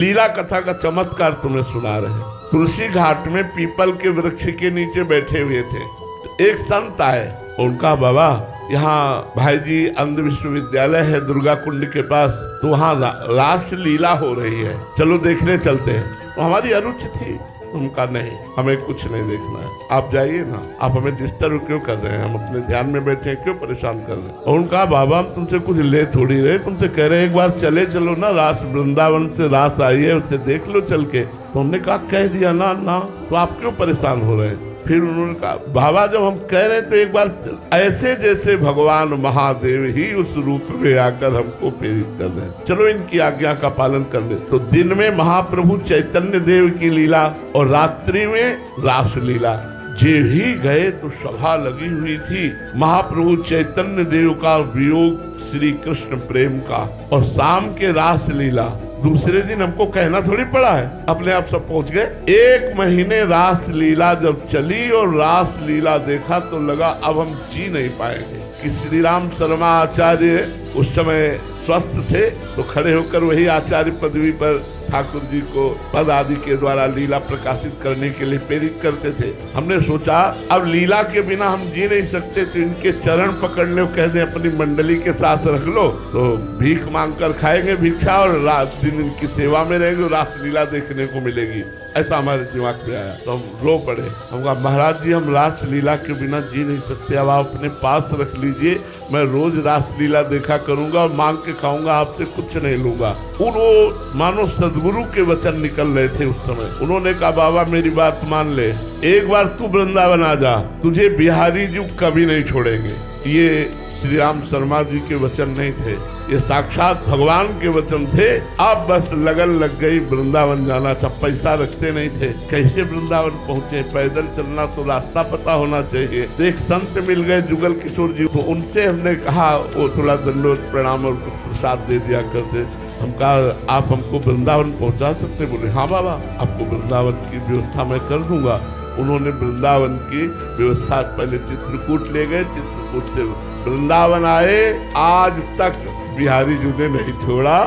लीला कथा का चमत्कार तुम्हें सुना रहे हैं। तुलसी घाट में पीपल के वृक्ष के नीचे बैठे हुए थे, तो एक संत आए। उनका बाबा यहाँ भाई जी अंध विश्वविद्यालय है दुर्गा कुंड के पास, तो वहाँ रास लीला हो रही है, चलो देखने चलते हैं। तो हमारी अरुचि थी, उनका नहीं, हमें कुछ नहीं देखना है, आप जाइए ना, आप हमें डिस्टर्ब क्यों कर रहे हैं, हम अपने ध्यान में बैठे हैं, क्यों परेशान कर रहे हैं। और उनका बाबा हम तुमसे कुछ ले थोड़ी रहे, तुमसे कह रहे हैं एक बार चलो ना, रास वृंदावन से रास आई है, उसे देख लो चल के। तो हमने कहा कह दिया ना, तो आप क्यों परेशान हो रहे हैं। फिर उन्होंने कहा बाबा जब हम कह रहे हैं तो एक बार ऐसे जैसे भगवान महादेव ही उस रूप में आकर हमको प्रेरित कर रहे हैं, चलो इनकी आज्ञा का पालन कर ले। तो दिन में महाप्रभु चैतन्य देव की लीला और रात्रि में रास लीला। जे ही गए तो सभा लगी हुई थी। महाप्रभु चैतन्य देव का वियोग श्री कृष्ण प्रेम का, और शाम के रास लीला। दूसरे दिन हमको कहना थोड़ी पड़ा है, अपने आप सब पहुंच गए। 1 महीने रास लीला जब चली और रास लीला देखा तो लगा अब हम जी नहीं पाएंगे। कि श्री राम शर्मा आचार्य उस समय स्वस्थ थे, तो खड़े होकर वही आचार्य पदवी पर ठाकुर जी को पद आदि के द्वारा लीला प्रकाशित करने के लिए प्रेरित करते थे। हमने सोचा अब लीला के बिना हम जी नहीं सकते, तो इनके चरण पकड़ लो, कह दें अपनी मंडली के साथ रख लो, तो भीख मांग कर खाएंगे भिक्षा और रात दिन इनकी सेवा में रहेंगे, रास लीला देखने को मिलेगी। ऐसा हमारे दिमाग में आया, तो हम रो पड़े। हम कहा महाराज जी हम रास लीला के बिना जी नहीं सकते, अब आप अपने पास रख लीजिए, मैं रोज रास लीला देखा करूंगा और मांग के खाऊंगा, आपसे कुछ नहीं लूंगा। उन्होंने मानो सदगुरु के वचन निकल रहे थे उस समय। उन्होंने कहा बाबा मेरी बात मान ले, एक बार तू वृंदावन आ जा, तुझे बिहारी जी कभी नहीं छोड़ेंगे। ये श्री राम शर्मा जी के वचन नहीं थे, ये साक्षात भगवान के वचन थे। अब बस लगन लग गई वृंदावन जाना। सब पैसा रखते नहीं थे, कैसे वृंदावन पहुंचे, पैदल चलना तो रास्ता पता होना चाहिए। तो एक संत मिल गए जुगल किशोर जी, तो उनसे हमने कहा, वो थोड़ा दंडोत प्रणाम और प्रसाद दे दिया करते। हम कहा आप हमको वृंदावन पहुंचा सकते? बोले हाँ बाबा, आपको वृंदावन की व्यवस्था मैं कर दूंगा। उन्होंने वृंदावन की व्यवस्था, पहले चित्रकूट ले गए, चित्रकूट से वृंदावन आए। आज तक बिहारी जी ने नहीं छोड़ा।